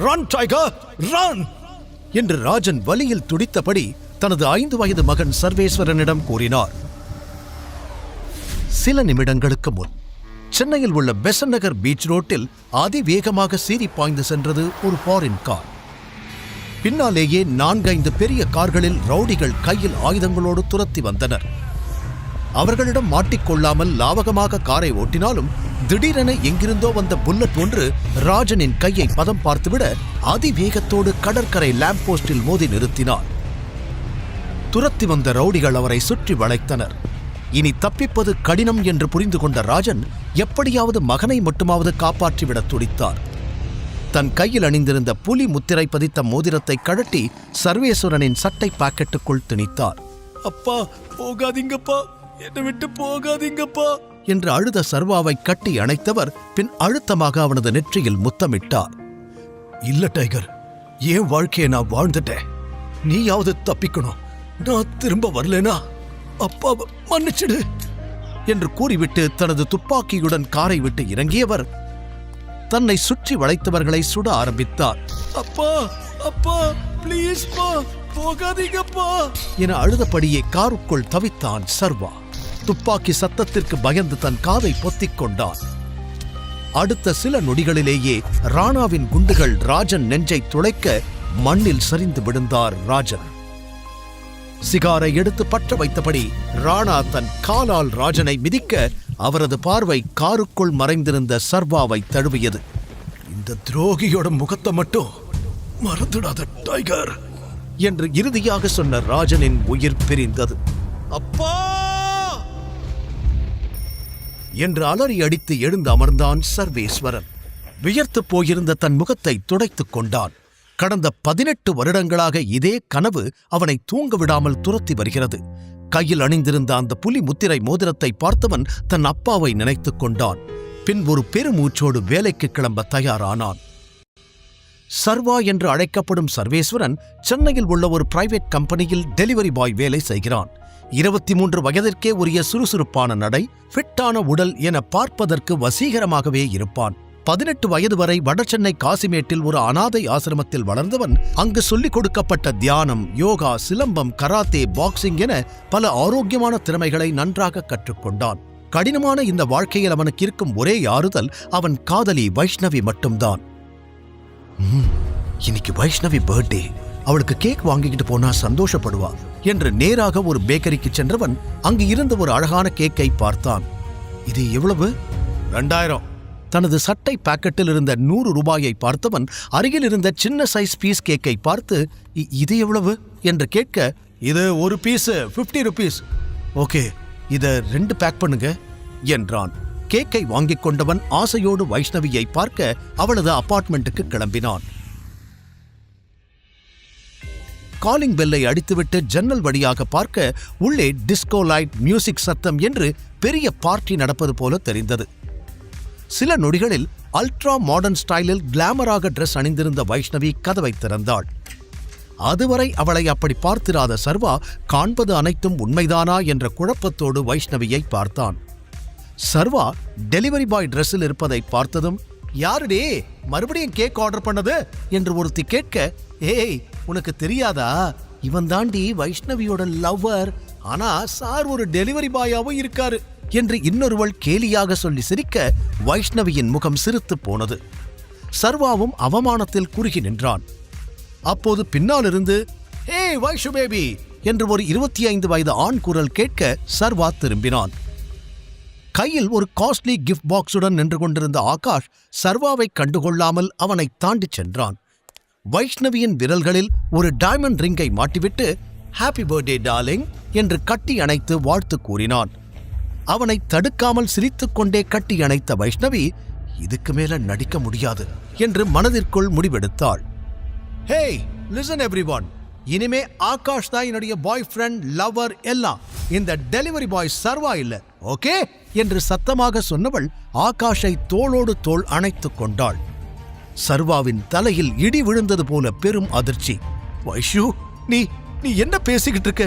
Run tiger run என்று ராஜன் வலியில் துடித்தபடி தனது 5 வயது மகன் சர்வேஸ்வரனிடம் கூறினார். சில நிமிடங்களுக்கு முன் சென்னையில் உள்ள பெசன்ட் நகர் பீச் ரோட்டில் அதிவேகமாக சீறி பாய்ந்து சென்றது ஒரு ஃபாரின் கார். பின்னாலேயே 4-5 பெரிய கார்களில் ரவுடிகள் கையில் ஆயுதங்களோடு துரத்தி வந்தனர். அவர்களிடம் மாட்டிக்கொள்ளாமல் லாவகமாக காரை ஓட்டினாலும் திடீரென எங்கிருந்தோ வந்த புல்லட் ஒன்று ராஜனின் கையை பதம் பார்த்துவிட அதிவேகத்தோடு கடற்கரை லேம்ப் போஸ்டில் மோதி நிறுத்தினார். துரத்தி வந்த ரவுடிகள் அவரை சுற்றி வளைத்தனர். இனி தப்பிப்பது கடினம் என்று புரிந்து கொண்ட ராஜன் எப்படியாவது மகனை மட்டுமாவது காப்பாற்றிவிட துடித்தார். தன் கையில் அணிந்திருந்த புலி முத்திரை பதித்த மோதிரத்தை கழட்டி சர்வேஸ்வரனின் சட்டை பாக்கெட்டுக்குள் திணித்தார். அப்பா, போகாதீங்கப்பா, என்னை விட்டு போகாதீங்கப்பா என்று அழுத சர்வாவை கட்டி அணைத்தவர் பின் அழுத்தமாக அவனது நெற்றியில் முத்தமிட்டார். இல்ல டைகர், ஏன் வாழ்க்கையை நான் வாழ்ந்துட்டேன், நீயாவது தப்பிக்கணும், நான் திரும்ப வரலனா அப்பாவை மன்னிச்சிடு என்று கூறிவிட்டு தனது துப்பாக்கியுடன் காரை விட்டு இறங்கியவர் தன்னை சுற்றி வளைத்தவர்களை சுட ஆரம்பித்தார். அப்பா அப்பா ப்ளீஸ் பா, போகாதீங்கப்பா என அழுதபடியே காருக்குள் தவித்தான் சர்வா. துப்பாக்கி சத்தத்திற்கு பயந்து தன் காதை பொத்திக் கொண்டான். அடுத்த சில நொடிகளிலேயே ராணாவின் குண்டுகள் ராஜன் நெஞ்சை துளைக்க மண்ணில் சரிந்து விழுந்தார் ராஜன். சிகாரை எடுத்து பற்ற வைத்தபடி ராணா தன் காலால் ராஜனை மிதிக்க அவரது பார்வை காருக்குள் மறைந்திருந்த சர்வாவை தழுவியது. இந்த துரோகியோட முகத்தை மட்டும் மறந்துடாத டைகர் என்று இறுதியாக சொன்ன ராஜனின் உயிர் பிரிந்தது. அப்பா என்று அலறி அடித்து எழுந்து அமர்ந்தான் சர்வேஸ்வரன். வியர்த்து போயிருந்த தன் முகத்தை துடைத்துக் கொண்டான். கடந்த 18 வருடங்களாக இதே கனவு அவனை தூங்க விடாமல் துரத்தி வருகிறது. கையில் அணிந்திருந்த அந்த புலி முத்திரை மோதிரத்தை பார்த்தவன் தன் அப்பாவை நினைத்துக் கொண்டான். பின் ஒரு பெருமூச்சோடு வேலைக்கு கிளம்ப தயாரானான். சர்வா என்று அழைக்கப்படும் சர்வேஸ்வரன் சென்னையில் உள்ள ஒரு பிரைவேட் கம்பெனியில் டெலிவரி பாய் வேலை செய்கிறான். 23 வயதிற்கே உரிய சுறுசுறுப்பான நடை, ஃபிட்டான உடல் என பார்ப்பதற்கு வசீகரமாகவே இருப்பான். 18 வயது வரை வடசென்னை காசிமேட்டில் ஒரு அனாதை ஆசிரமத்தில் வளர்ந்தவன் அங்கு சொல்லிக் கொடுக்கப்பட்ட தியானம், யோகா, சிலம்பம், கராத்தே, பாக்ஸிங் என பல ஆரோக்கியமான திறமைகளை நன்றாக கற்றுக்கொண்டான். கடினமான இந்த வாழ்க்கையில் அவனுக்கு இருக்கும் ஒரே ஆறுதல் அவன் காதலி வைஷ்ணவி மட்டும்தான். இன்னைக்கு வைஷ்ணவி பர்த்டே, அவளுக்கு கேக் வாங்கிக்கிட்டு போனா சந்தோஷப்படுவா என்று நேராக ஒரு பேக்கரிக்கு சென்றவன் அங்கு இருந்த ஒரு அழகான கேக்கை பார்த்தான். இது எவ்வளவு? 2000. தனது சட்டை பாக்கெட்டில் இருந்த 100 ரூபாயை பார்த்தவன் அருகில் இருந்த சின்ன சைஸ் பீஸ் கேக்கை பார்த்து இது எவ்வளவு என்று கேட்க, இது ஒரு பீஸ் 50 rupees. ஓகே, இத 2 பேக் பண்ணுங்க என்றான். கேக்கை வாங்கிக் கொண்டவன் ஆசையோடு வைஷ்ணவியை பார்க்க அவளது அபார்ட்மெண்ட்டுக்கு கிளம்பினான். காலிங் பெல்லை அடித்துவிட்டு ஜன்னல் வழியாக பார்க்க உள்ளே டிஸ்கோ லைட், மியூசிக் சத்தம் என்று பெரிய பார்ட்டி நடப்பது போல தெரிந்தது. சில நொடிகளில் அல்ட்ரா மாடர்ன் ஸ்டைலில் கிளாமராக டிரெஸ் அணிந்திருந்த வைஷ்ணவி கதவை திறந்தாள். அதுவரை அவளை அப்படி பார்த்திராத சர்வா காண்பது அனைத்தும் உண்மைதானா என்ற குழப்பத்தோடு வைஷ்ணவியை பார்த்தான். சர்வா டெலிவரி பாய் டிரெஸ்ஸில் இருப்பதை பார்த்ததும், யாருடே மறுபடியும் கேக் ஆர்டர் பண்ணது என்று ஒருத்தி கேட்க, ஏய் உனக்கு தெரியாதா, இவன் தாண்டி வைஷ்ணவியோட லவ்வர், ஆனா சார் ஒரு டெலிவரி பாயாவும் இருக்காரு என்று இன்னொருவள் கேலியாக சொல்லி சிரிக்க வைஷ்ணவியின் முகம் சிரித்து போனது. சர்வாவும் அவமானத்தில் குறுகி நின்றான். அப்போது பின்னாலிருந்து, ஹே வைஷு பேபி என்று ஒரு 25 வயது ஆண் குரல் கேட்க சர்வா திரும்பினான். கையில் ஒரு காஸ்ட்லி கிஃப்ட் பாக்ஸுடன் நின்று கொண்டிருந்த ஆகாஷ் சர்வாவை கண்டுகொள்ளாமல் அவனை தாண்டி சென்றான். வைஷ்ணவியின் விரல்களில் ஒரு டைமண்ட் ரிங்கை மாட்டிவிட்டு, ஹாப்பி பர்த்டே டார்லிங் என்று கட்டி அணைத்து வாழ்த்து கூறினான். அவனை தடுக்காமல் சிரித்துக்கொண்டே கட்டி அணைத்த வைஷ்ணவி, இதுக்கு மேல நடிக்க முடியாது என்று மனதிற்குள் முடிவெடுத்தாள். ஹே லிசன் எவ்ரிவன், இனிமே ஆகாஷ் தான் என்னுடைய பாய் ஃப்ரெண்ட், லவர் எல்லாம், இந்த டெலிவரி பாய் சர்வா இல்ல, ஓகே என்று சத்தமாக சொன்னவள் ஆகாஷை தோளோடு தோள் அணைத்துக் கொண்டாள். சர்வாவின் தலையில் இடி விழுந்தது போல பெரும் அதிர்ச்சி. வைஷு, நீ என்ன பேசிக்கிட்டு இருக்க,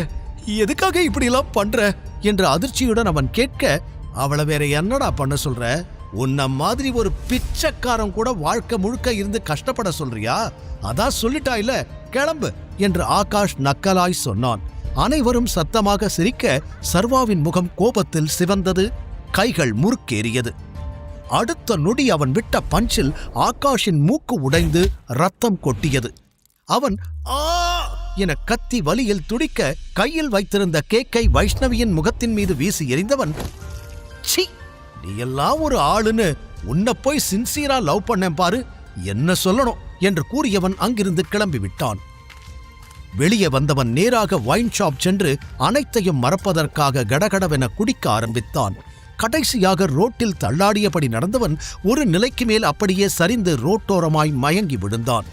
எதுக்காக இப்படி எல்லாம் பண்ற என்று அதிர்ச்சியுடன் அவன் கேட்க, அவளை வேற என்னடா பண்ண சொல்ற, உன்ன மாதிரி ஒரு பிச்சைக்காரன் கூட வாழ்க்கை முழுக்க இருந்து கஷ்டப்பட சொல்றியா? அதான் சொல்லிட்டா இல்ல, கிளம்பு என்று ஆகாஷ் நக்கலாய் சொன்னான். அனைவரும் சத்தமாக சிரிக்க சர்வாவின் முகம் கோபத்தில் சிவந்தது, கைகள் முறுக்கேறியது. அடுத்த நொடி அவன் விட்ட பஞ்சில் ஆகாஷின் மூக்கு உடைந்து ரத்தம் கொட்டியது. அவன் ஆ என கத்தி வலியில் துடிக்க கையில் வைத்திருந்த கேக்கை வைஷ்ணவியின் முகத்தின் மீது வீசி எறிந்தவன், சீ, நீ எல்லாம் ஒரு ஆளுன்னு உன்னை போய் சின்சியரா லவ் பண்ணேன் பாரு, என்ன சொல்லணும் என்று கூறியவன் அங்கிருந்து கிளம்பி விட்டான். வெளியே வந்தவன் நேராக வைன் ஷாப் சென்று அனைத்தையும் மறப்பதற்காக கடகடவென குடிக்க ஆரம்பித்தான். கடைசியாக ரோட்டில் தள்ளாடியபடி நடந்தவன் ஒரு நிலைக்கு மேல் அப்படியே சரிந்து ரோட்டோரமாய் மயங்கி விழுந்தான்.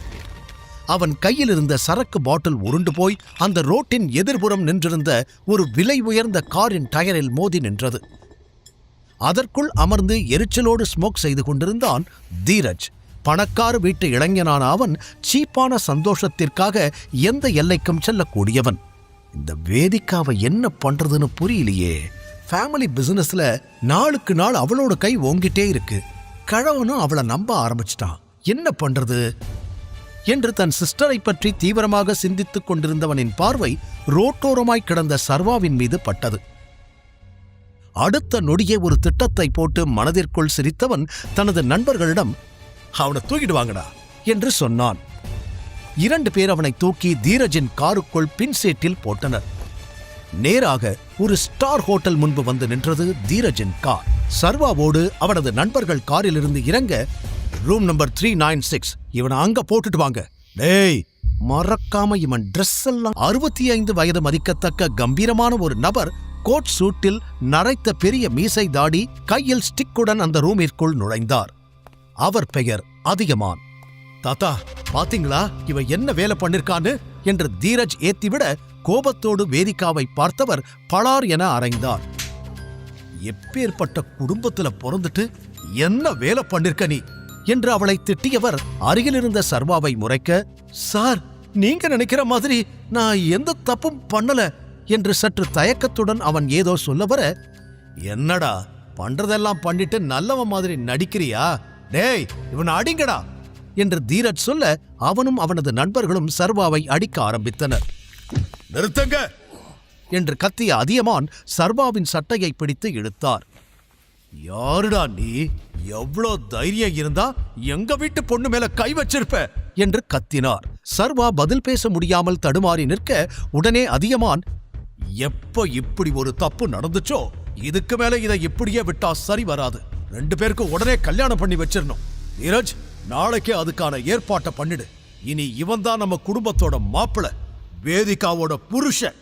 அவன் கையில் இருந்த சரக்கு பாட்டில் உருண்டு போய் அந்த ரோட்டின் எதிர்புறம் நின்றிருந்த ஒரு விலை உயர்ந்த காரின் டயரில் மோதி நின்றது. அதற்குள் அமர்ந்து எரிச்சலோடு ஸ்மோக் செய்து கொண்டிருந்தான் தீரஜ். பணக்கார வீட்டு இளைஞனான அவன் சீப்பான சந்தோஷத்திற்காக எந்த எல்லைக்கும் செல்லக்கூடியவன். இந்த வேதிக்காவை என்ன பண்றதுன்னு புரியலையே. ஃபேமிலி பிசினஸ்ல நாளுக்கு நாள் அவளோட கை ஓங்கிட்டே இருக்கு. கழவனும் அவளை நம்ப ஆரம்பிச்சிட்டான். என்ன பண்றது என்று தன் சிஸ்டரை பற்றி தீவிரமாக சிந்தித்துக் கொண்டிருந்தவனின் பார்வை ரோட்டோரமாய் கிடந்த சர்வாவின் மீது பட்டது. அடுத்த நொடியே ஒரு திட்டத்தை போட்டு மனதிற்குள் சிரித்தவன் தனது நண்பர்களிடம், அவனை தூக்கிடுவாங்கடா என்று சொன்னான். 2 பேர் அவனை தூக்கி தீரஜின் காருக்குள் பின்சேட்டில் போட்டனர். நேராக ஒரு ஸ்டார் ஹோட்டல் முன்பு வந்து நின்றது தீரஜின் கார். சர்வாவோடு அவனது நண்பர்கள் காரிலிருந்து இறங்க, ரூம் நம்பர் 396 இவனை அங்க போட்டுட்டு வாங்க. டேய், மறக்காம இவன் ட்ரெஸ் எல்லாம் 65 வயது மதிக்கத்தக்க கம்பீரமான ஒரு நபர் கோட் சூட்டில் நரைத்த பெரிய மீசை தாடி கையில் ஸ்டிக்குடன் அந்த ரூமிற்குள் நுழைந்தார். அவர் பெயர் அதியமான். தாத்தா, பாத்தீங்களா இவன் என்ன வேலை பண்ணிருக்கான்னு என்று தீரஜ் ஏத்திவிட கோபத்தோடு வேதிகாவை பார்த்தவர் பளார் என அறைந்தார். எப்பேற்பட்ட குடும்பத்துல பிறந்துட்டு என்ன வேலை பண்ணிருக்க நீ என்று அவளை திட்டியவர் அருகிலிருந்த சர்வாவை முறைக்க, சார், நீங்க நினைக்கிற மாதிரி நான் எந்த தப்பும் பண்ணல என்று சற்று தயக்கத்துடன் அவன் ஏதோ சொல்ல வர, என்னடா பண்றதெல்லாம் பண்ணிட்டு நல்லவன் மாதிரி நடிக்கிறியா? டேய், இவன் அடிங்கடா என்று தீரஜ் சொல்ல அவனும் அவனது நண்பர்களும் சர்வாவை அடிக்க ஆரம்பித்தனர். நிறுத்துங்க என்று கத்திய அதியமான் சர்வாவின் சட்டையை பிடித்து இழுத்தார். யாருடா நீ? எவ்வளோ தைரியம் இருந்தா எங்க வீட்டு பொண்ணு மேல கை வச்சிருப்ப என்று கத்தினார். சர்வா பதில் பேச முடியாமல் தடுமாறி நிற்க உடனே அதியமான், எப்ப இப்படி ஒரு தப்பு நடந்துச்சோ இதுக்கு மேல இதை இப்படியே விட்டா சரி வராது. 2 பேருக்கும் உடனே கல்யாணம் பண்ணி வச்சிடணும். நீரஜ், நாளைக்கே அதுக்கான ஏற்பாட்டை பண்ணிடு. இனி இவன் தான் நம்ம குடும்பத்தோட மாப்பிள்ளை, வேதிகாவோட புருஷன்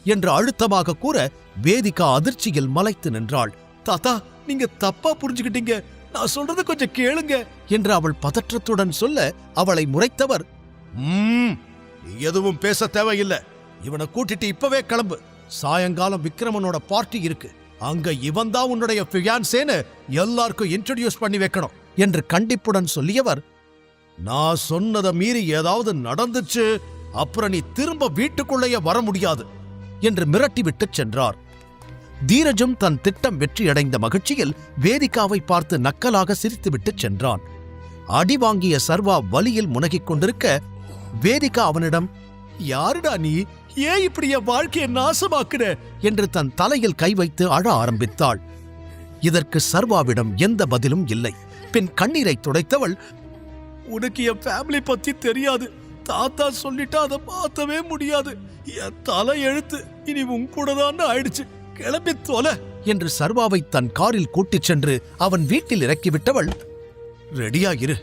என்று அழுத்தமாக கூற வேதிகா அதிர்ச்சியில் மலைத்து நின்றாள். தாத்தா, நீங்க தப்பா புரிஞ்சுக்கிட்டீங்க, நான் சொல்றது கொஞ்சம் கேளுங்க என்று அவள் பதற்றத்துடன் சொல்ல அவளை முறைத்தவர், எதுவும் பேச தேவையில்லை, இவனை கூட்டிட்டு இப்பவே கிளம்பு. சாயங்காலம் விக்ரமனோட பார்ட்டி இருக்கு, அங்க இவன் தான் உன்னுடைய ஃபியான்சேன்னு எல்லாருக்கும் இன்ட்ரோடியூஸ் பண்ணி வைக்கணும் என்று கண்டிப்புடன் சொல்லியவர், நான் சொன்னதை மீறி ஏதாவது நடந்துச்சு அப்புறம் நீ திரும்ப வீட்டுக்குள்ளேயே வர முடியாது என்று மிரட்டிவிட்டு சென்றார். தீரஜும் தன் திட்டம் வெற்றியடைந்த மகிழ்ச்சியில் வேதிகாவை பார்த்து நக்கலாக சிரித்துவிட்டு சென்றான். அடி வாங்கிய சர்வா வலியில் முனகிக் கொண்டிருக்க வேதிகா அவனிடம், யாருடா நீ, ஏன் இப்படி என் வாழ்க்கையை நாசமாக்குற என்று தன் தலையில் கை வைத்து அழ ஆரம்பித்தாள். இதற்கு சர்வாவிடம் எந்த பதிலும் இல்லை. பின் கண்ணீரை துடைத்தவள், உனக்கு என் ஃபேமிலி பத்தி தெரியாது, தாத்தா சொல்லிட்டா அதை மாத்தவே முடியாது, என் தலை எழுத்து இனி உன் கூடதான் ஆயிடுச்சு, கிளம்பி தோல என்று சர்வாவை தன் காரில் கூட்டிச் சென்று அவன் வீட்டில் இறக்கிவிட்டவள், ரெடியா இரு,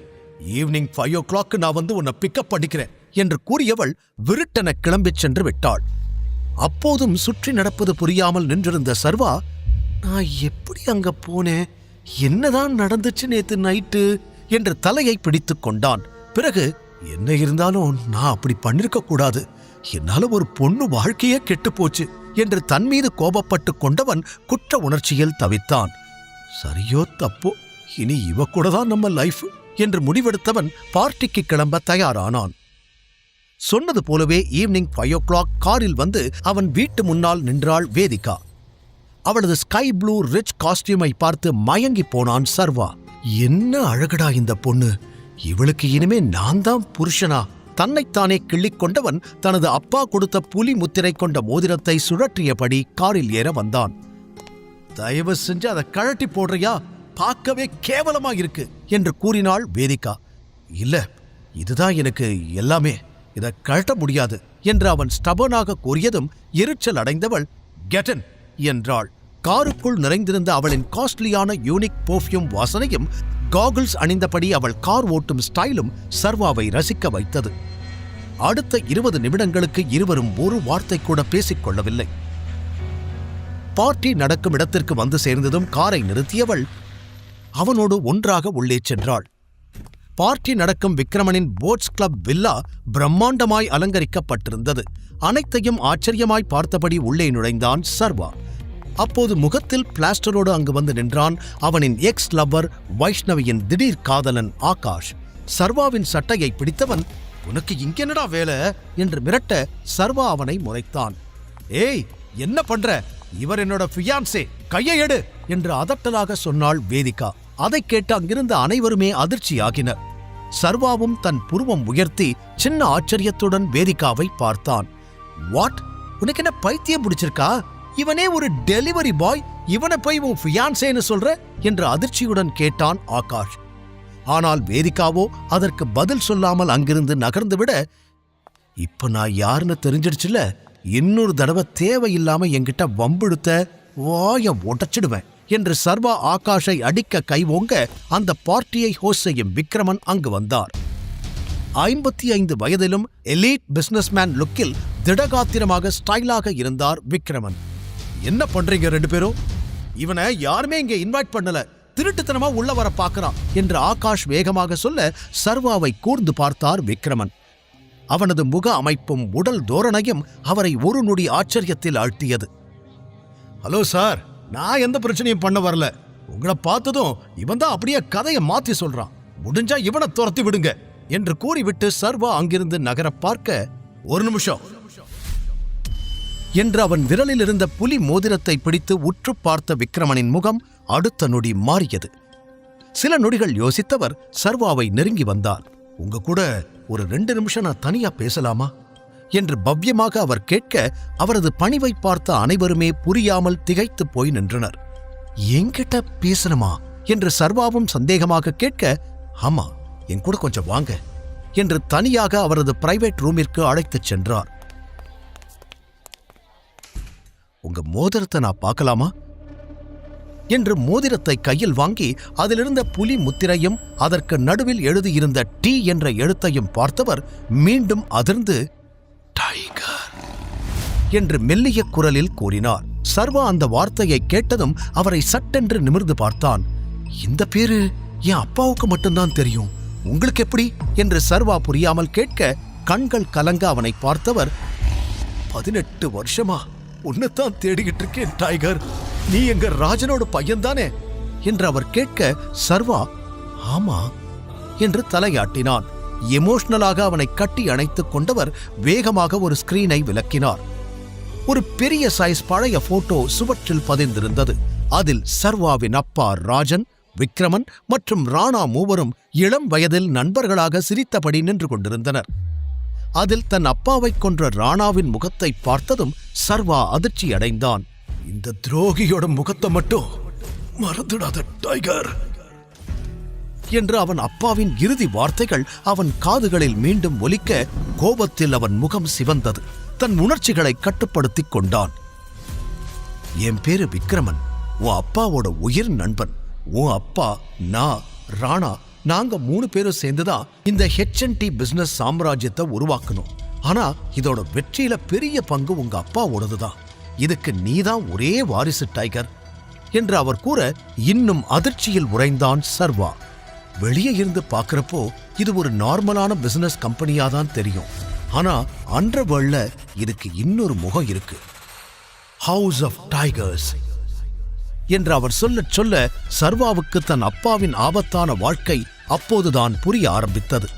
ஈவினிங் 5 o'clock நான் வந்து உன்னை பிக்கப் பண்ணிக்கிறேன் என்று கூறியவள் விருட்டென கிளம்பிச் சென்று விட்டாள். அப்போதும் சுற்றி நடப்பது புரியாமல் நின்றிருந்த சர்வா, நான் எப்படி அங்க போனேன், என்னதான் நடந்துச்சு நேத்து நைட்டு என்று தலையை பிடித்துக் கொண்டான். பிறகு, என்ன இருந்தாலும் நான் அப்படி பண்ணிருக்க கூடாது, என்னால ஒரு பொண்ணு வாழ்க்கையே கெட்டு போச்சு என்று தன் மீது கோபப்பட்டு கொண்டவன் குற்ற உணர்ச்சியில் தவித்தான். சரியோ தப்போ, இனி இவ கூட தான் நம்ம லைஃப் என்று முடிவெடுத்தவன் பார்ட்டிக்கு கிளம்ப தயாரானான். சொன்னது போலவே ஈவினிங் 5 o'clock காரில் வந்து அவன் வீட்டு முன்னால் நின்றாள் வேதிகா. அவளது ஸ்கை ப்ளூ ரிச் காஸ்டியூமை பார்த்து மயங்கி போனான் சர்வா. என்ன அழகடா இந்த பொண்ணு, இவளுக்கு இனிமே நான் தான் புருஷனா? தன்னைத்தானே கிள்ளிக் கொண்டவன் தனது அப்பா கொடுத்த புலி முத்திரை கொண்ட மோதிரத்தை சுழற்றியபடி காரில் ஏற வந்தான். தயவு செஞ்சு அதை கழட்டி போடுறியா, பார்க்கவே கேவலமா இருக்கு என்று கூறினாள் வேதிகா. இல்ல, இதுதான் எனக்கு எல்லாமே, இதை கழட்ட முடியாது என்று அவன் ஸ்டபனாக கூறியதும் எரிச்சல் அடைந்தவள் கெட்டன் என்றாள். காருக்குள் நிறைந்திருந்த அவளின் காஸ்ட்லியான யூனிக் பெர்ஃப்யூம் வாசனையும் காகிள்ஸ் அணிந்தபடி அவள் கார் ஓட்டும் ஸ்டைலும் சர்வாவை ரசிக்க வைத்தது. அடுத்த 20 நிமிடங்களுக்கு இருவரும் ஒரு வார்த்தை கூட பேசிக்கொள்ளவில்லை. பார்ட்டி நடக்கும் இடத்திற்கு வந்து சேர்ந்ததும் காரை நிறுத்தியவள் அவனோடு ஒன்றாக உள்ளே சென்றாள். பார்ட்டி நடக்கும் விக்ரமனின் போட்ஸ் கிளப் வில்லா பிரம்மாண்டமாய் அலங்கரிக்கப்பட்டிருந்தது. அனைத்தையும் ஆச்சரியமாய் பார்த்தபடி உள்ளே நுழைந்தான் சர்வா. அப்போது முகத்தில் பிளாஸ்டரோடு அங்கு வந்து நின்றான் அவனின் எக்ஸ் லவ்வர் வைஷ்ணவியின் திடீர் காதலன் ஆகாஷ். சர்வாவின் சட்டையை பிடித்தவன், உனக்கு இங்கென்னடா வேலை என்று மிரட்ட சர்வா அவனை முறைத்தான். ஏய், என்ன பண்ற? இவர் என்னோட ஃபியான்சே, கையை எடு என்று அதட்டலாக சொன்னாள் வேதிகா. அதை கேட்டு அங்கிருந்த அனைவருமே அதிர்ச்சியாகினர். சர்வாவும் தன் புருவம் உயர்த்தி சின்ன ஆச்சரியத்துடன் வேதிகாவை பார்த்தான். வாட், உனக்கு என்ன பைத்தியம் பிடிச்சிருக்கா? இவனே ஒரு டெலிவரி பாய், இவனை போய் உன் ஃபியான்சேன்னு சொல்ற என்று அதிர்ச்சியுடன் கேட்டான் ஆகாஷ். ஆனால் வேதிகாவோ அதற்கு பதில் சொல்லாமல் அங்கிருந்து நகர்ந்துவிட, இப்ப நான் யாருன்னு தெரிஞ்சிடுச்சுல, இன்னொரு தடவை தேவையில்லாம என்கிட்ட வம்பிடுத்த வாய உடைச்சிடுவேன் என்று சர்வா ஆகாஷை அடிக்க கைவோங்க அந்த பார்ட்டியை ஹோஸ்ட் செய்யும் விக்ரமன் அங்கு வந்தார். 55 வயதிலும் எலீட் பிசினஸ்மேன் லுக்கில் திடகாத்திரமாக ஸ்டைலாக இருந்தார் விக்ரமன். என்ன பண்றீங்க ரெண்டு பேரும்? இவனை யாருமே இங்க இன்வைட் பண்ணல, திருட்டுத்தனமா உள்ள வர பார்க்கறான் என்று ஆகாஷ் வேகமாக சொல்ல சர்வாவை கூர்ந்து பார்த்தார் விக்ரமன். அவனது முக அமைப்பும் உடல் தோரணையும் அவரை ஒரு நொடி ஆச்சரியத்தில் ஆழ்த்தியது. ஹலோ சார், நான் எந்த பிரச்சனையும் பண்ண வரல. உங்களை பார்த்ததும் இவன் தான் அப்படியே கதையை மாத்தி சொல்றான். முடிஞ்சா இவனை துரத்தி விடுங்க என்று கூறிவிட்டு சர்வா அங்கிருந்து நகர பார்க்க, ஒரு நிமிஷம் என்று அவன் விரலில் இருந்த புலி மோதிரத்தை பிடித்து உற்று பார்த்த விக்ரமனின் முகம் அடுத்த நொடி மாறியது. சில நொடிகள் யோசித்தவர் சர்வாவை நெருங்கி வந்தார். உங்க கூட ஒரு 2 நிமிஷம் நான் தனியா பேசலாமா என்று பவ்யமாக அவர் கேட்க, அவரது பணிவை பார்த்த அனைவருமே புரியாமல் திகைத்து போய் நின்றனர். என்கிட்ட பேசணுமா என்று சர்வாவும் சந்தேகமாக கேட்க, ஆமா, என் கூட கொஞ்சம் வாங்க என்று தனியாக அவரது பிரைவேட் ரூமிற்கு அழைத்துச் சென்றார். உங்க மோதிரத்தை நான் பார்க்கலாமா என்று மோதிரத்தை கையில் வாங்கி அதிலிருந்த புலி முத்திரையும் அதற்கு நடுவில் எழுதியிருந்த டி என்ற எழுத்தையும் பார்த்தவர் மீண்டும் அதிர்ந்து, டைகர் என்று மெல்லிய குரலில் கூறினார். சர்வா அந்த வார்த்தையை கேட்டதும் அவரை சட்டென்று நிமிர்ந்து பார்த்தான். இந்த பேரு என் அப்பாவுக்கு மட்டும்தான் தெரியும், உங்களுக்கு எப்படி என்று சர்வா புரியாமல் கேட்க, கண்கள் கலங்க அவனை பார்த்தவர், 18 வருஷமா உன்னைத்தான் தேடிக்கிட்டு இருக்கேன் டைகர், நீ எங்க ராஜனோட பையன்தானே என்று அவர் கேட்க, சர்வா ஆமா என்று தலையாட்டினான். எமோஷனலாக அவனை கட்டி அணைத்துக் கொண்டவர் வேகமாக ஒரு ஸ்கிரீனை விலக்கினார். ஒரு பெரிய சைஸ் பழைய போட்டோ சுவற்றில் பதிந்திருந்தது. அதில் சர்வாவின் அப்பா ராஜன், விக்ரமன் மற்றும் ராணா மூவரும் இளம் வயதில் நண்பர்களாக சிரித்தபடி நின்று கொண்டிருந்தனர். அதில் தன் அப்பாவை கொன்ற ராணாவின் முகத்தை பார்த்ததும் சர்வா அதிர்ச்சி அடைந்தான். இந்த துரோகியோட முகத்தை மட்டும் மறந்துடாத டைகர் என்று அவன் அப்பாவின் இறுதி வார்த்தைகள் அவன் காதுகளில் மீண்டும் ஒலிக்க, கோபத்தில் அவன் முகம் சிவந்தது. தன் உணர்ச்சிகளை கட்டுப்படுத்திக் கொண்டான். என் பேரு விக்ரமன், உன் அப்பாவோட உயிர் நண்பன். உன் அப்பா, நான், ராணா, நாங்க 3 பேரும் சேர்ந்துதான் இந்த H&T பிசினஸ் சாம்ராஜ்யத்தை உருவாக்கணும். ஆனா இதோட வெற்றியில பெரிய பங்கு உங்க அப்பாவோடதுதான். இதுக்கு நீதான் ஒரே வாரிசு டைகர் என்று அவர் கூற, இன்னும் அதிர்ச்சியில் உறைந்தான் சர்வா. வெளியே இருந்து பார்க்கிறப்போ இது ஒரு நார்மலான பிசினஸ் கம்பெனியா தான் தெரியும். ஆனா அண்டர்வேர்ல்ட்ல இதுக்கு இன்னொரு முகம் இருக்கு. ஹவுஸ் ஆஃப் டைகர்ஸ் என்று அவர் சொல்லச் சொல்ல சர்வாவுக்கு தன் அப்பாவின் ஆபத்தான வாழ்க்கை அப்போதுதான் புரிய ஆரம்பித்தது.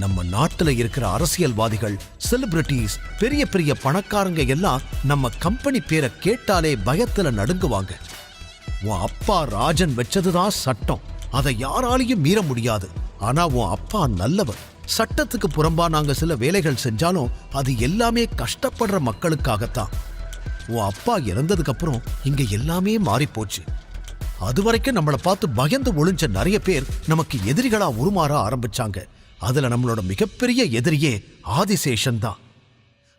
நம்ம நாட்டுல இருக்கிற அரசியல்வாதிகள், செலிபிரிட்டிஸ், பெரிய பெரிய பணக்காரங்க எல்லாம் நம்ம கம்பெனி பேரை கேட்டாலே பயத்துல நடுங்குவாங்க. உன் அப்பா ராஜன் வச்சதுதான் சட்டம். அதை யாராலையும் மீற முடியாது. ஆனா உன் அப்பா நல்லவர். சட்டத்துக்கு புறம்பா நாங்க சில வேலைகள் செஞ்சாலும் அது எல்லாமே கஷ்டப்படுற மக்களுக்காகத்தான். உன் அப்பா இறந்ததுக்கு அப்புறம் இங்க எல்லாமே மாறி போச்சு. அது வரைக்கும் நம்மளை பார்த்து பயந்து ஒளிஞ்ச நிறைய பேர் நமக்கு எதிரிகளா உருமாற ஆரம்பிச்சாங்க. அதுல நம்மளோட மிகப்பெரிய எதிரியே ஆதிசேஷன் தான்.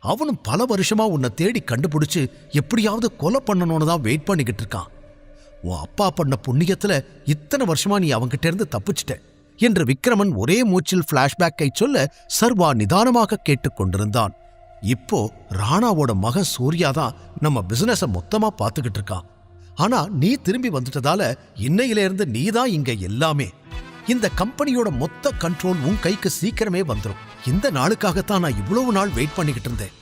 அவனும் பல வருஷமா உன்னை தேடி கண்டுபிடிச்சு எப்படியாவது கொலை பண்ணணும்னு தான் வெயிட் பண்ணிக்கிட்டு இருக்கான். உன் அப்பா பண்ண புண்ணியத்துல இத்தனை வருஷமா நீ அவங்கிட்ட இருந்து தப்பிச்சிட்ட என்று விக்ரமன் ஒரே மூச்சில் பிளாஷ்பேக்கை சொல்ல சர்வா நிதானமாக கேட்டுக்கொண்டிருந்தான். இப்போ ராணாவோட மகன் சூர்யா தான் நம்ம பிசினஸ மொத்தமா பார்த்துக்கிட்டு இருக்கான். ஆனா நீ திரும்பி வந்துட்டதால இன்னையிலிருந்து நீ தான் இங்க எல்லாமே. இந்த கம்பெனியோட மொத்த கண்ட்ரோல் உன் கைக்கு சீக்கிரமே வந்துடும். இந்த நாளுக்காகத்தான் நான் இவ்வளவு நாள் வெயிட் பண்ணிக்கிட்டு இருந்தேன்.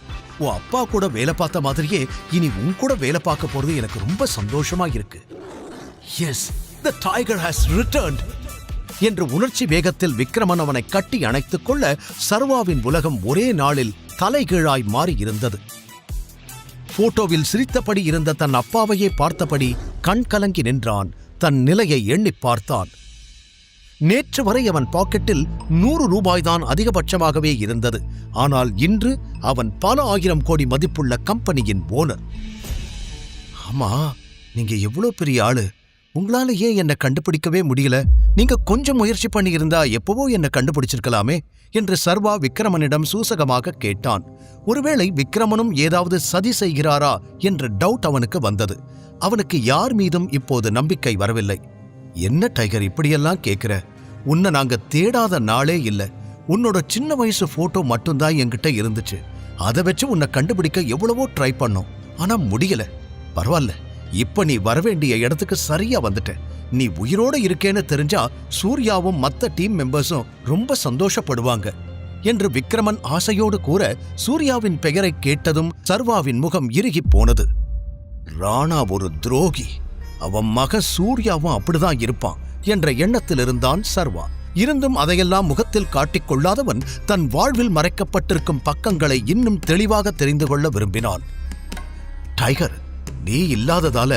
உன் அப்பா கூட வேலை பார்த்த மாதிரியே இனி உன் கூட வேலை பார்க்க போறது எனக்கு ரொம்ப சந்தோஷமா இருக்கு. Yes, the tiger has returned என்று உணர்ச்சி வேகத்தில் விக்ரமன் அவனை கட்டி அணைத்துக் கொள்ள சர்வாவின் உலகம் ஒரே நாளில் தலைகீழாய் மாறி இருந்தது. போட்டோவில் சிரித்தபடி இருந்த தன் அப்பாவையே பார்த்தபடி கண் கலங்கி நின்றான். தன் நிலையை எண்ணி பார்த்தான். நேற்று வரை அவன் பாக்கெட்டில் 100 ரூபாய்தான் அதிகபட்சமாகவே இருந்தது. ஆனால் இன்று அவன் பல ஆயிரம் கோடி மதிப்புள்ள கம்பெனியின் ஓனர். ஆமா, நீங்க எவ்வளவு பெரிய ஆளு, உங்களால ஏன் என்னை கண்டுபிடிக்கவே முடியல? நீங்க கொஞ்சம் முயற்சி பண்ணி இருந்தா எப்பவோ என்னை கண்டுபிடிச்சிருக்கலாமே என்று சர்வா விக்ரமனிடம் சூசகமாக கேட்டான். ஒருவேளை விக்ரமனும் ஏதாவது சதி செய்கிறாரா என்ற டவுட் அவனுக்கு வந்தது. அவனுக்கு யார் மீதும் இப்போது நம்பிக்கை வரவில்லை. என்ன டைகர் இப்படியெல்லாம் கேட்கிற? உன்னை நாங்க தேடாத நாளே இல்ல. உன்னோட சின்ன வயசு போட்டோ மட்டும்தான் என்கிட்ட இருந்துச்சு. அதை வச்சு உன்னை கண்டுபிடிக்க எவ்வளவோ ட்ரை பண்ணோம், ஆனா முடியல. பரவாயில்ல, இப்ப நீ வரவேண்டிய இடத்துக்கு சரியா வந்துட்ட. நீ உயிரோட இருக்கேன்னு தெரிஞ்சா சூர்யாவும் மத்த டீம் மெம்பர்ஸும் ரொம்ப சந்தோஷப்படுவாங்க என்று விக்ரமன் ஆசையோடு கூற, சூர்யாவின் பெயரை கேட்டதும் சர்வாவின் முகம் இறுகி போனது. ராணா ஒரு துரோகி, அவன் மக சூர்யாவும் அப்படிதான் இருப்பான் என்ற எண்ணத்தில் இருந்தான் சர்வா. இருந்தும் அதையெல்லாம் முகத்தில் காட்டிக் கொள்ளாதவன் தன் வாழ்வில் மறைக்கப்பட்டிருக்கும் பக்கங்களை இன்னும் தெளிவாக தெரிந்து கொள்ள விரும்பினான். டைகர், நீ இல்லாததால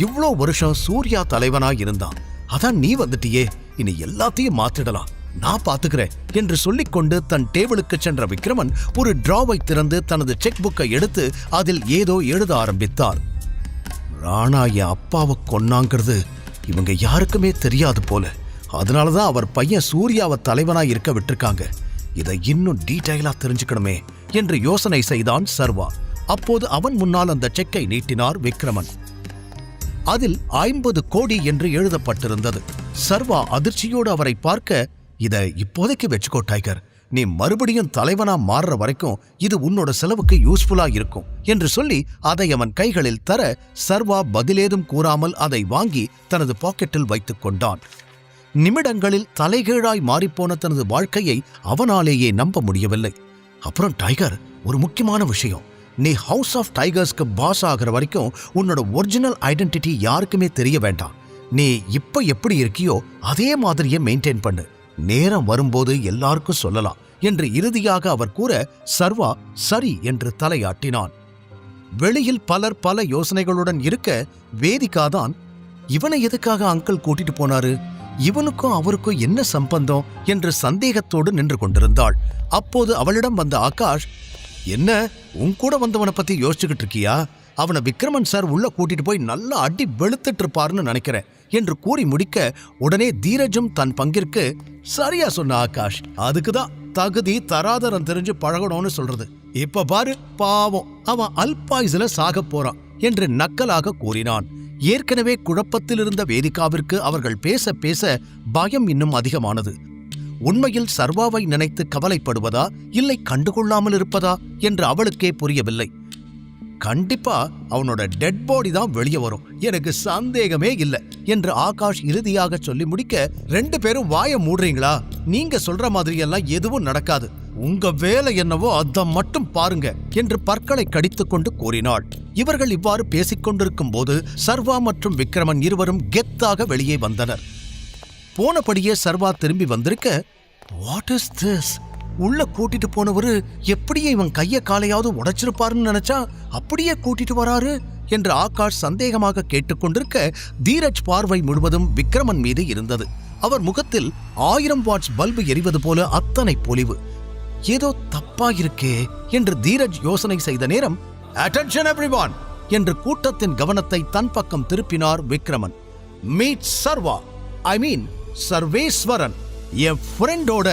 இவ்ளோ வருஷம் சூர்யா தலைவனாய் இருந்தான். அதான் நீ வந்துட்டியே, இனி எல்லாத்தையும் மாத்திடலாம், நான் பாத்துக்கிறேன் என்று சொல்லிக்கொண்டு தன் டேபிளுக்கு சென்ற விக்ரமன் ஒரு டிராவை திறந்து தனது செக் புக்கை எடுத்து அதில் ஏதோ எழுத ஆரம்பித்தார். ராணா என் அப்பாவை கொன்னாங்கிறது இவங்க யாருக்குமே தெரியாது போல. அதனாலதான் அவர் பையன் சூர்யாவை தலைவனா இருக்க விட்டுருக்காங்க. இதை இன்னும் டீடைலா தெரிஞ்சுக்கணுமே என்று யோசனை செய்தான் சர்வா. அப்போது அவன் முன்னால் அந்த செக்கை நீட்டினார் விக்ரமன். அதில் 50 கோடி என்று எழுதப்பட்டிருந்தது. சர்வா அதிர்ச்சியோடு அவரை பார்க்க, இதை இப்போதைக்கு வச்சுக்கோ டைகர், நீ மறுபடியும் தலைவனா மாறுற வரைக்கும் இது உன்னோட செலவுக்கு யூஸ்ஃபுல்லா இருக்கும் என்று சொல்லி அதை அவன் கைகளில் தர, சர்வா பதிலேதும் கூறாமல் அதை வாங்கி தனது பாக்கெட்டில் வைத்துக் கொண்டான். நிமிடங்களில் தலைகீழாய் மாறிப்போன தனது வாழ்க்கையை அவனாலேயே நம்ப முடியவில்லை. அப்புறம் டைகர், ஒரு முக்கியமான விஷயம், நீ ஹவுஸ் ஆஃப் டைகர்ஸ்க்கு பாஸ் ஆகிற வரைக்கும் உன்னோட ஒரிஜினல் ஐடென்டிட்டி யாருக்குமே தெரிய வேண்டாம். நீ இப்ப எப்படி இருக்கியோ அதே மாதிரியே மெயின்டைன் பண்ணு. நேரம் வரும்போது எல்லாருக்கும் சொல்லலாம் என்று இறுதியாக அவர் கூற, சர்வா சரி என்று தலையாட்டினான். வெளியில் பலர் பல யோசனைகளுடன் இருக்க, வேதிகாதான் இவனை எதுக்காக அங்கிள் கூட்டிட்டு போனாரு, இவனுக்கும் அவருக்கும் என்ன சம்பந்தம் என்று சந்தேகத்தோடு நின்று கொண்டிருந்தாள். அப்போது அவளிடம் வந்த ஆகாஷ், என்ன உன் கூட வந்தவனை பத்தி யோசிச்சுக்கிட்டு இருக்கியா? அவனை விக்ரமன் சார் உள்ள கூட்டிட்டு போய் நல்லா அடி வெளுத்துட்டு இருப்பாருன்னு நினைக்கிறேன் என்று கூறி முடிக்க, உடனே தீரஜும் தன் பங்கிற்கு, சரியா சொன்ன ஆகாஷ், அதுக்குதான் தகுதி தராதரம் தெரிஞ்சு பழகணும்னு சொல்றது. இப்ப பாரு, பாவம் அவன் அல்பாயுசுல சாக போறான் என்று நக்கலாக கூறினான். ஏற்கனவே குழப்பத்தில் இருந்த வேதிகாவிற்கு அவர்கள் பேச பேச பயம் இன்னும் அதிகமானது. உண்மையில் சர்வாவை நினைத்து கவலைப்படுவதா இல்லை கண்டுகொள்ளாமல் இருப்பதா என்று அவளுக்கே புரியவில்லை. கண்டிப்பா அவனோட டெட் பாடி தான் வெளியே வரும், எனக்கு சந்தேகமே இல்லை என்று ஆகாஷ் இறுதியாக சொல்லி முடிக்க, 2 பேரும் வாய மூடுறீங்களா? நீங்க சொல்ற மாதிரியெல்லாம் எதுவும் நடக்காது, உங்க வேலை என்னவோ அதை மட்டும் பாருங்க என்று பற்களை கடித்துக் கொண்டு கூறினாள். இவர்கள் இவ்வாறு பேசிக் கொண்டிருக்கும் போது சர்வா மற்றும் விக்ரமன் இருவரும் கெத்தாக வெளியே வந்தனர். போனபடியே சர்வா திரும்பி வந்திருக்க, வாட் இஸ் திஸ்? உள்ள கூட்டிட்டு போனவரு எப்படியே இவன் கைய காலையாவது உடைச்சிருப்பாருன்னு நினைச்சா அப்படியே கூட்டிட்டு வராரு என்று ஆகாஷ் சந்தேகமாக கேட்டுக்கொண்டிருக்க, தீரஜ் பார்வை முழுவதும் விக்ரமன் மீது இருந்தது. அவர் முகத்தில் 1000 வாட்ஸ் பல்பு எரிவது போல அத்தனை பொலிவு. ஏதோ தப்பாயிருக்கே என்று தீரஜ் யோசனை செய்த நேரம், அட்டென்ஷன் எவ்ரிவான் என்று கூட்டத்தின் கவனத்தை தன் பக்கம் திருப்பினார் விக்ரமன். மீட் சர்வா, ஐ மீன் சர்வேஸ்வரன், என் ஃப்ரெண்டோட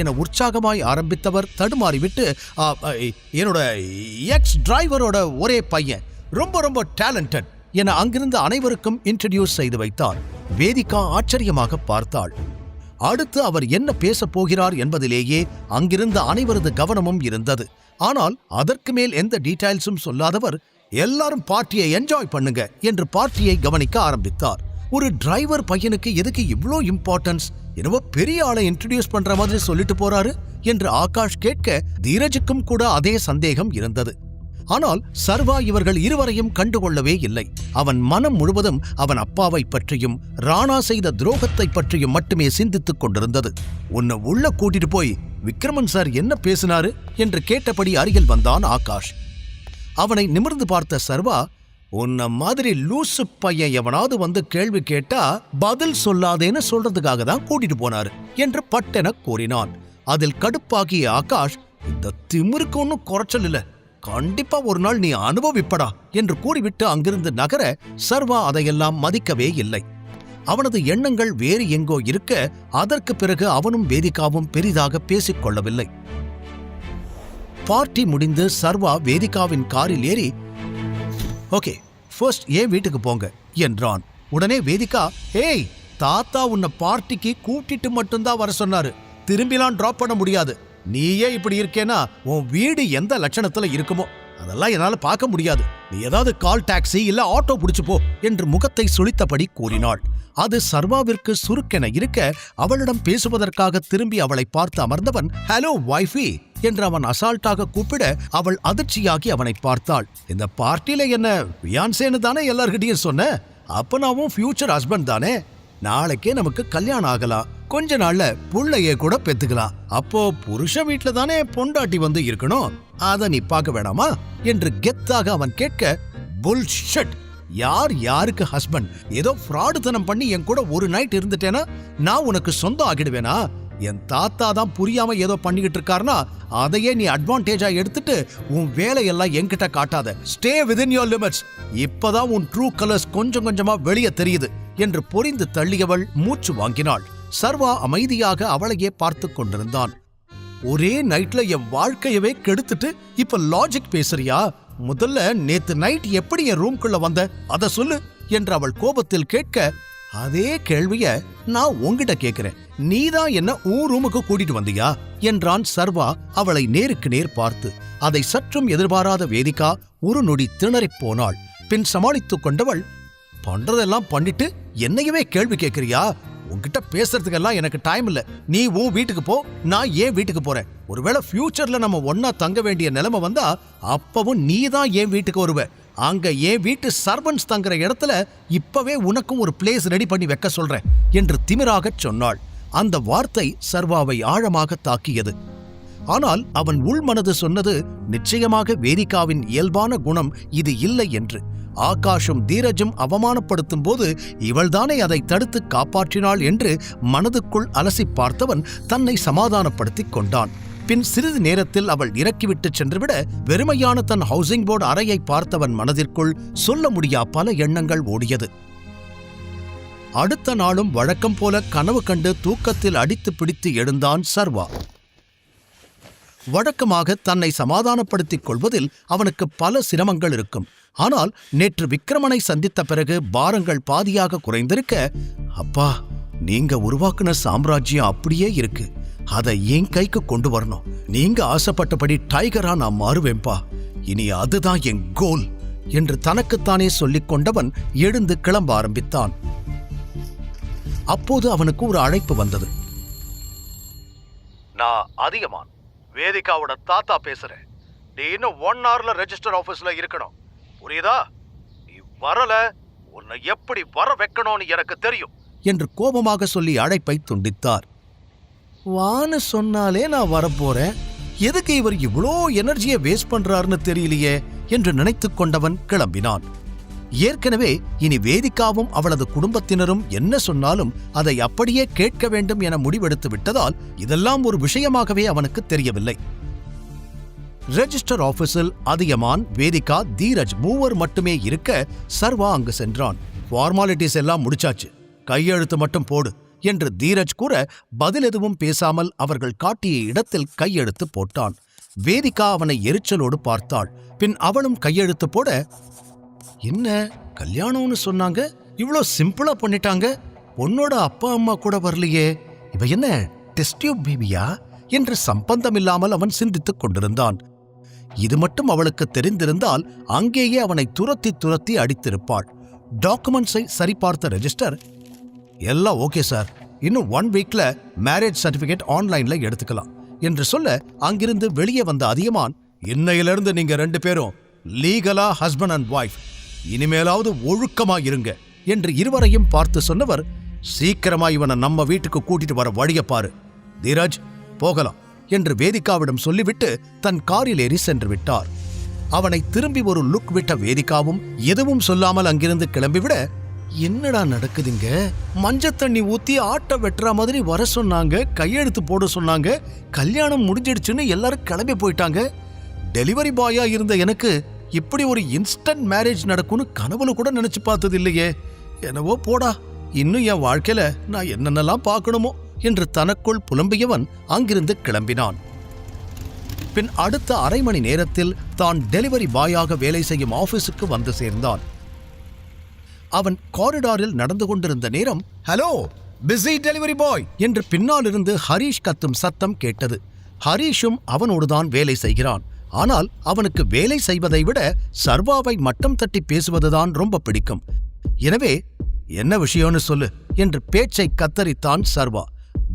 என உற்சாகமாய் ஆரம்பித்தவர் தடுமாறிவிட்டு, என்னோட எக்ஸ் டிரைவரோட ஒரே பையன், ரொம்ப ரொம்ப டேலண்டட் என அங்கிருந்த அனைவருக்கும் இன்ட்ரடியூஸ் செய்து வைத்தார். வேதிகா ஆச்சரியமாக பார்த்தாள். அடுத்து அவர் என்ன பேசப் போகிறார் என்பதிலேயே அங்கிருந்த அனைவரது கவனமும் இருந்தது. ஆனால் அதற்கு மேல் எந்த டீடைல்ஸும் சொல்லாதவர், எல்லாரும் பார்ட்டியை என்ஜாய் பண்ணுங்க என்று பார்ட்டியை கவனிக்க ஆரம்பித்தார். ஒரு டிரைவர் பையனுக்கு எதுக்கு இவ்ளோ இம்பார்ட்டன்ஸ்? என்னவோ பெரிய ஆளை இன்ட்ரடியூஸ் பண்ற மாதிரி சொல்லிட்டு போறாரு என்று ஆகாஷ் கேட்க, தீரஜுக்கும் கூட அதே சந்தேகம் இருந்தது. ஆனால் சர்வா இவர்கள் இருவரையும் கண்டுகொள்ளவே இல்லை. அவன் மனம் முழுவதும் அவன் அப்பாவை பற்றியும் ராணா செய்த துரோகத்தை பற்றியும் மட்டுமே சிந்தித்துக் கொண்டிருந்தது. உன்னை உள்ள கூட்டிட்டு போய் விக்ரமன் சார் என்ன பேசினாரு என்று கேட்டபடி அருகில் வந்தான் ஆகாஷ். அவனை நிமிர்ந்து பார்த்த சர்வா, உன்ன மாதிரி லூசு பையன் எவனாவது வந்து கேள்வி கேட்டா பதில் சொல்லாதேன்னு சொல்றதுக்காக தான் கூட்டிட்டு போனாரு என்று பட்டென கூறினான். அதில் கடுப்பாகிய ஆகாஷ், இந்த திமிருக்கு ஒன்னும் குறைச்சல் இல்ல, கண்டிப்பா ஒரு நாள் நீ அனுபவிப்படா என்று கூறிவிட்டு அங்கிருந்து நகர, சர்வா அதையெல்லாம் மதிக்கவே இல்லை. அவனது எண்ணங்கள் வேறு எங்கோ இருக்க, அதற்கு பிறகு அவனும் வேதிகாவும் பெரிதாக பேசிக் கொள்ளவில்லை. பார்ட்டி முடிந்து சர்வா வேதிகாவின் காரில் ஏறி, ஓகே ஃபர்ஸ்ட் ஏன் வீட்டுக்கு போங்க என்றான். உடனே வேதிகா, ஏய் தாத்தா உன்னை பார்ட்டிக்கு கூட்டிட்டு மட்டும்தான் வர சொன்னாரு, திரும்பிலாம் டிராப் பண்ண முடியாது. நீயே இப்படி இருக்கேனா உன் வீடு எந்த லட்சணத்துல இருக்குமோ அதெல்லாம் என்னால பார்க்க முடியாது. நீ ஏதாவது கால் டாக்ஸி இல்ல ஆட்டோ பிடிச்சு போ என்று முகத்தை சுளித்தபடி கூறினாள். அது சர்வாவிற்கு சுருக்கென இருக்க, அவளிடம் பேசுவதற்காக திரும்பி அவளை பார்த்து அமர்ந்தவன், ஹலோ வைஃபி என்று அவன் அசால்ட்டாக கூப்பிட, அவள் அதிர்ச்சியாகி அவனை பார்த்தாள். இந்த பார்ட்டியில என்ன வியான்சேன்னு தானே எல்லார்கிட்டையும் சொன்ன? அப்ப நான் ஃபியூச்சர் ஹஸ்பண்ட் தானே, நாளைக்கே நமக்கு கல்யாணம் ஆகலாம், கொஞ்ச நாள்ல புள்ளையே கூட பெத்துக்கலாம். அப்போ புருஷ வீட்டுல தானே பொண்டாட்டி வந்து இருக்கணும், அத நீ பார்க்க வேணாமா என்று கெத்தாக அவன் கேட்க, புல்ஷிட், யார் யாருக்கு ஹஸ்பண்ட்? ஏதோ ஃப்ராடுத்தனம் பண்ணி என் கூட ஒரு நைட் இருந்துட்டேனா நான் உனக்கு சொந்தம் ஆகிடுவேனா? என் தாத்தா தான் புரியாம ஏதோ பண்ணிக்கிட்டு இருக்காருனா அதையே நீ அட்வான்டேஜா எடுத்துட்டு உன் வேலையெல்லாம் என்கிட்ட காட்டாத. Stay within your limits. இப்பதான் உன் ட்ரூ கலர்ஸ் கொஞ்சம் கொஞ்சமா வெளியே தெரியுது என்று பொரிந்து தள்ளியவள் மூச்சு வாங்கினாள். சர்வா அமைதியாக அவளையே பார்த்து கொண்டிருந்தான். ஒரே நைட்ல என் வாழ்க்கையவே கெடுத்துட்டு இப்ப லாஜிக் பேசுறியா? முதல்ல நேத்து நைட் எப்படி என் ரூம்குள்ள வந்த அத சொல்லு என்று அவள் கோபத்தில் கேட்க, அதே கேள்விய நான் உன்கிட்ட கேட்கிறேன், நீதான் என்ன உன் ரூமுக்கு கூட்டிட்டு வந்தியா என்றான் சர்வா அவளை நேருக்கு நேர் பார்த்து. அதை சற்றும் எதிர்பாராத வேதிகா ஒரு நொடி திணறிப் போனாள். பின் சமாளித்துக் கொண்டவள், பண்றதெல்லாம் பண்ணிட்டு என்னையவே கேள்வி கேட்கிறியா? உன்கிட்ட பேசுறதுக்கெல்லாம் எனக்கு டைம் இல்ல. நீ உன் வீட்டுக்கு போ, நான் ஏன் வீட்டுக்கு போறேன். ஒருவேளை ஃபியூச்சர்ல நம்ம ஒன்னா தங்க வேண்டிய நிலைமை வந்தா அப்பவும் நீ தான் என் வீட்டுக்கு வருவ. அங்க என் வீட்டு சர்வன்ஸ் தங்குற இடத்துல இப்பவே உனக்கும் ஒரு பிளேஸ் ரெடி பண்ணி வைக்க சொல்றேன் என்று திமிராக சொன்னாள். அந்த வார்த்தை சர்வாவை ஆழமாக தாக்கியது. ஆனால் அவன் உள்மனது சொன்னது நிச்சயமாக வேதிகாவின் இயல்பான குணம் இது இல்லை என்று. ஆகாஷும் தீரஜும் அவமானப்படுத்தும் போது இவள்தானே அதை தடுத்து காப்பாற்றினாள் என்று மனதுக்குள் அலசி பார்த்தவன் தன்னை சமாதானப்படுத்திக் கொண்டான். பின் சிறிது நேரத்தில் அவள் இறக்கிவிட்டு சென்றுவிட, வெறுமையான தன் ஹவுசிங் போர்டு அறையை பார்த்தவன் மனதிற்குள் சொல்ல முடியா பல எண்ணங்கள் ஓடியது. அடுத்த நாளும் வழக்கம் போல கனவு கண்டு தூக்கத்தில் அடித்து பிடித்து எழுந்தான் சர்வா. வழக்கமாக தன்னை சமாதானப்படுத்திக் கொள்வதில் அவனுக்கு பல சிரமங்கள் இருக்கும். ஆனால் நேற்று விக்ரமனை சந்தித்த பிறகு பாரங்கள் பாதியாக குறைந்திருக்க, அப்பா நீங்க உருவாக்குன சாம்ராஜ்யம் அப்படியே இருக்கு, அதை என் கைக்கு கொண்டு வரணும். நீங்க ஆசைப்பட்டபடி டைகரா நான் மாறுவேன்பா, இனி அதுதான் என் கோல் என்று தனக்குத்தானே சொல்லிக் கொண்டவன் எழுந்து கிளம்ப ஆரம்பித்தான். அப்போது அவனுக்கு ஒரு அழைப்பு வந்தது. நான் அதிகமான், வேதிகாவோட தாத்தா பேசுறேன். நீ இன்னும் 1 hourல ரெஜிஸ்டர் ஆபீஸ்ல இருக்கணும், புரியுதா? நீ வரல, உன்னை எப்படி வர வைக்கணும்னு எனக்கு தெரியும் என்று கோபமாக சொல்லி அழைப்பை துண்டித்தார். வான்னு சொன்னாலே நான் வரப்போறேன், எதுக்கு இவர் இவ்வளோ எனர்ஜியை வேஸ்ட் பண்றாருன்னு தெரியலையே என்று நினைத்துக் கொண்டவன் கிளம்பினான். ஏற்கனவே இனி வேதிகாவும் அவளது குடும்பத்தினரும் என்ன சொன்னாலும் அதை அப்படியே கேட்க வேண்டும் என முடிவெடுத்து விட்டதால் இதெல்லாம் ஒரு விஷயமாகவே அவனுக்கு தெரியவில்லை. ரெஜிஸ்டர் ஆபீஸில் அதியமான், வேதிகா, தீரஜ் மூவர் மட்டுமே இருக்க சர்வா அங்கு சென்றான். ஃபார்மாலிட்டிஸ் எல்லாம் முடிச்சாச்சு, கையெழுத்து மட்டும் போடு என்று தீரஜ் கூற பதில் எதுவும் பேசாமல் அவர்கள் காட்டிய இடத்தில் கையெழுத்து போட்டான். வேதிகா அவனை எரிச்சலோடு பார்த்தாள். பின் அவளும் கையெழுத்து போட, என்ன கல்யாணம்னு சொன்னாங்க, இவ்வளோ சிம்பிளா பண்ணிட்டாங்க, பொண்ணோட அப்பா அம்மா கூட வரலையே, இவ என்ன டெஸ்ட் டியூப் பேபியா என்று சம்பந்தமில்லாமல் அவன் சிந்தித்துக் கொண்டிருந்தான். இது மட்டும் அவளுக்கு தெரிந்திருந்தால் அங்கேயே அவனை துரத்தி துரத்தி அடித்திருப்பாள். டாக்குமெண்ட்ஸை சரிபார்த்த ரெஜிஸ்டர், எல்லாம் ஓகே சார், இன்னும் 1 வீக்ல மேரேஜ் சர்டிபிகேட் ஆன்லைன்ல எடுத்துக்கலாம் என்று சொல்ல அங்கிருந்து வெளியே வந்த அதியமான், இன்னையிலிருந்து நீங்க 2 பேரும் லீகலா ஹஸ்பண்ட் அண்ட் வைஃப், இனிமேலாவது ஒழுக்கமா இருங்க என்று இருவரையும் பார்த்து சொன்னவர், சீக்கிரமா இவனை நம்ம வீட்டுக்கு கூட்டிட்டு வர வழிய பாரு, தீரஜ் போகலாம் என்று வேதிகாவிடம் சொல்லிவிட்டு தன் காரில் ஏறி சென்று விட்டார். அவனை திரும்பி ஒரு லுக் விட்ட வேதிகாவும் எதுவும் சொல்லாமல் அங்கிருந்து கிளம்பிவிட, என்னடா நடக்குதுங்க, மஞ்சள் தண்ணி ஊத்தி ஆட்ட வெட்டுற மாதிரி வர சொன்னாங்க, கையெழுத்து போட சொன்னாங்க, கல்யாணம் முடிஞ்சிடுச்சுன்னு எல்லாரும் கிளம்பி போயிட்டாங்க, டெலிவரி பாயா இருந்த எனக்கு இப்படி ஒரு இன்ஸ்டன்ட் மேரேஜ் நடக்கும்னு கனவுல கூட நினைச்சு பார்த்தது இல்லையே, என்னவோ போடா, இன்னும் என் வாழ்க்கையில நான் என்னென்னலாம் பார்க்கணுமோ என்று தனக்குள் புலம்பியவன் அங்கிருந்து கிளம்பினான். பின் அடுத்த அரை மணி நேரத்தில் தான் டெலிவரி பாயாக வேலை செய்யும் ஆபீஸுக்கு வந்து சேர்ந்தான். அவன் காரிடாரில் நடந்து கொண்டிருந்த நேரம், ஹலோ பிஸி டெலிவரி பாய் என்று பின்னாலிருந்து ஹரீஷ் கத்தும் சத்தம் கேட்டது. ஹரீஷும் அவனோடுதான் வேலை செய்கிறான். ஆனால் அவனுக்கு வேலை செய்வதை விட சர்வாவை மட்டம் தட்டி பேசுவதுதான் ரொம்ப பிடிக்கும். எனவே என்ன விஷயம்னு சொல்லு என்று பேச்சை கத்தரித்தான் சர்வா.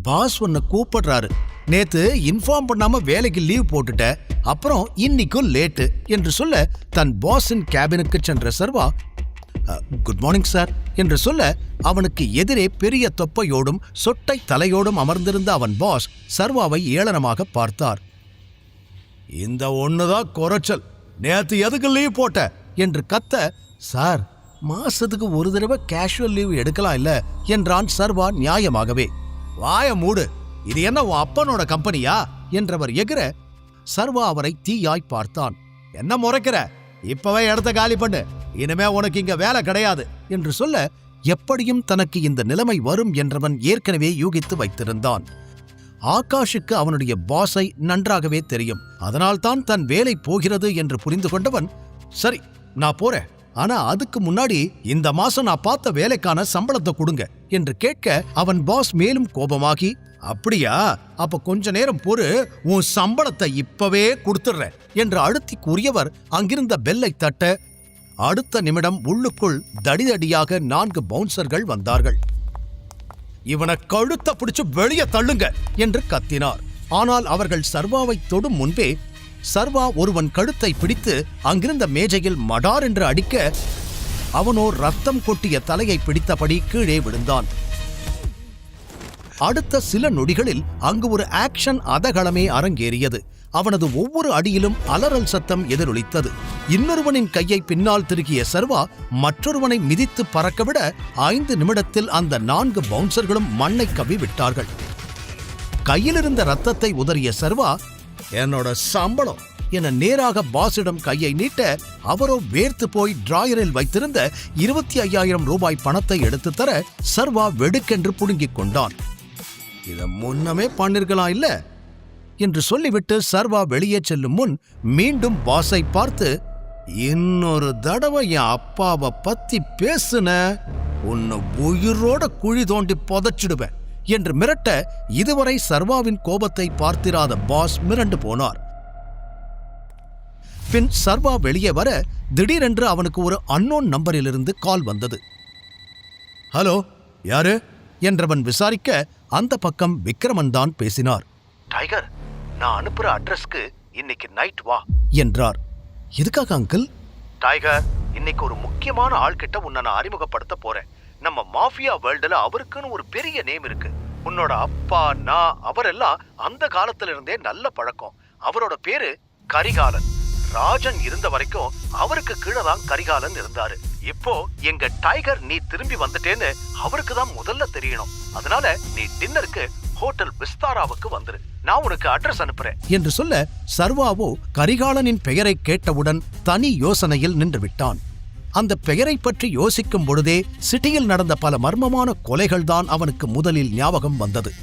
பாஸ் உன்னை கூப்பிடுறாரு, நேத்து இன்ஃபார்ம் பண்ணாம வேலைக்கு லீவ் போட்டுட்ட, அப்புறம் இன்னைக்கும் லேட்டு என்று சொல்ல தன் பாஸின் கேபினுக்கு சென்ற சர்வா, குட் மார்னிங் சார் என்று சொல்ல அவனுக்கு எதிரே பெரிய தொப்பையோடும் சொட்டை தலையோடும் அமர்ந்திருந்த அவன் பாஸ் சர்வாவை ஏளனமாக பார்த்தார். இந்த ஒண்ணுதான் குறைச்சல், நேத்து எதுக்கு லீவ் போட்ட என்று கத்த, சார் மாசத்துக்கு ஒரு தடவை கேஷுவல் லீவ் எடுக்கலாம் இல்ல என்றான் சர்வா நியாயமாகவே. வாய மூடு, இது என்ன உன் அப்பனோட கம்பெனியா என்றவர் எகிற சர்வா அவரை தீயாய் பார்த்தான். என்ன முறைக்கிற, இப்பவே இடத்த காலி பண்ணு, இனிமே உனக்கு இங்க வேலை கிடையாது என்று சொல்ல எப்படியும் தனக்கு இந்த நிலைமை வரும் என்றவன் ஏற்கனவே யூகித்து வைத்திருந்தான். ஆகாஷுக்கு அவனுடைய பாஸை நன்றாகவே தெரியும். அதனால்தான் தன் வேலை போகிறது என்று புரிந்து கொண்டவன், சரி நான் போறேன், ஆனா அதுக்கு முன்னாடி இந்த மாசம் நான் பார்த்த வேலைக்கான சம்பளத்தை கொடுங்க என்று கேட்க அவன் பாஸ் மேலும் கோபமாகி, அப்படியா, அப்ப கொஞ்ச நேரம் பொறு, உன் சம்பளத்தை இப்பவே கொடுத்துடுற என்று அழுத்தி கூறியவர் அங்கிருந்த பெல்லை தட்ட அடுத்த நிமிடம் உள்ளுக்குள் தடிதடியாக 4 பவுன்சர்கள் வந்தார்கள். இவனை கழுத்த பிடிச்சு வெளியே தள்ளுங்க என்று கத்தினார். ஆனால் அவர்கள் சர்வாவை தொடும் முன்பே சர்வா ஒருவன் கழுத்தை பிடித்து அங்கிருந்த மேஜையில் மடார் என்று அடிக்க அவனோ ரத்தம் கொட்டிய தலையை பிடித்தபடி கீழே விழுந்தான். அடுத்த சில நொடிகளில் அங்கு ஒரு ஆக்ஷன் அதகளமே அரங்கேறியது. அவனது ஒவ்வொரு அடியிலும் அலறல் சத்தம் எதிரொலித்தது. இன்னொருவனின் கையை பின்னால் திருகிய சர்வா மற்றொருவனை மிதித்து பறக்கவிட 5 நிமிடத்தில் அந்த 4 பவுன்சர்களும் மண்ணை கவ்வி விட்டார்கள். கையிலிருந்த ரத்தத்தை உதறிய சர்வா, என்னோட சம்பளம் என நேராக பாஸிடம் கையை நீட்ட அவரோ வேர்த்து போய் டிராயரில் வைத்திருந்த 25,000 ரூபாய் பணத்தை எடுத்து தர சர்வா வெடுக்கென்று புடுங்கிக் கொண்டான். இதை முன்னமே பண்ணிருக்கலாம் இல்ல என்று சொல்லிவிட்டு சர்வா வெளியே செல்லும் முன் மீண்டும் பாஸை பார்த்து, இன்னொரு தடவை என் அப்பாவை பத்தி பேசுன, உன்னை உயிரோட குழி தோண்டி புதைச்சிடுவேன் என்று மிரட்ட இதுவரை சர்வாவின் கோபத்தை பார்த்திராத பாஸ் மிரண்டு போனார். பின் சர்வா வெளியே வர திடீரென்று அவனுக்கு ஒரு அன்னோன் நம்பரிலிருந்து கால் வந்தது. ஹலோ, யாரு என்றவன் விசாரிக்க அந்த பக்கம் விக்ரமன் தான் பேசினார். டைகர், நான் அனுப்புற அட்ரஸ்க்கு இன்னைக்கு நைட் வா என்றார். எதுக்காக அங்கிள்? டைகர், இன்னைக்கு ஒரு முக்கியமான ஆள்கிட்ட உன்னை நான் அறிமுகப்படுத்த போறேன். நம்ம மாஃபியா வேர்ல்டுல அவருக்குன்னு ஒரு பெரிய நேம் இருக்கு. உன்னோட அப்பா, நான், அவரெல்லாம் அந்த காலத்துல இருந்தே நல்ல பழக்கம். அவரோட பேரு கரிகாலன். ராஜன் இருந்த வரைக்கும் அவருக்கு கீழே தான் கரிகாலன் இருந்தாரு. இப்போ எங்க டைகர் நீ திரும்பி வந்துட்டேன்னு அவருக்கு தான் முதல்ல தெரியணும். அதனால நீ டின்னருக்கு ஹோட்டல் விஸ்தாராவுக்கு வந்துரு, நான் உனக்கு அட்ரஸ் அனுப்புறேன் என்று சொல்ல சர்வாவோ கரிகாலனின் பெயரை கேட்டவுடன் தனி யோசனையில் நின்று விட்டான். அந்த பெயரை பற்றி யோசிக்கும் பொழுதே சிட்டியில் நடந்த பல மர்மமான கொலைகள் தான் அவனுக்கு முதலில் ஞாபகம் வந்தது.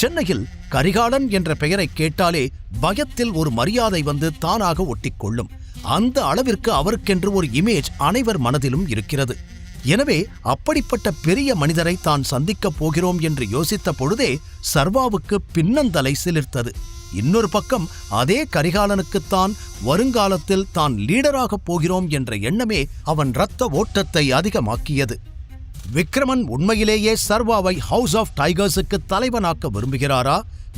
சென்னையில் கரிகாலன் என்ற பெயரை கேட்டாலே பயத்தில் ஒரு மரியாதை வந்து தானாக ஒட்டிக்கொள்ளும். அந்த அளவிற்கு அவருக்கென்று ஒரு இமேஜ் அனைவர் மனதிலும் இருக்கிறது. எனவே அப்படிப்பட்ட பெரிய மனிதரை தான் சந்திக்கப் போகிறோம் என்று யோசித்த பொழுதே சர்வாவுக்கு பின்னந்தலை சிலிர்த்தது. இன்னொரு பக்கம் அதே கரிகாலனுக்குத்தான் வருங்காலத்தில் தான் லீடராகப் போகிறோம் என்ற எண்ணமே அவன் இரத்த ஓட்டத்தை அதிகமாக்கியது. விக்ரமன் உண்மையிலேயே சர்வாவை ஹவுஸ் ஆஃப் டைகர்ஸுக்கு தலைவனாக்க விரும்புகிறாரா,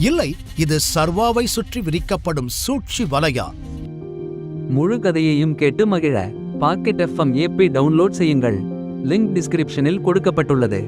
இல்லை இது சர்வாவை சுற்றி விரிக்கப்படும் சூழ்ச்சி வலையா? முழு கதையையும் கேட்டு மகிழ பாக்கெட் FM ஆப்பை டவுன்லோட் செய்யுங்கள். லிங்க் டிஸ்கிரிப்ஷனில் கொடுக்கப்பட்டுள்ளது.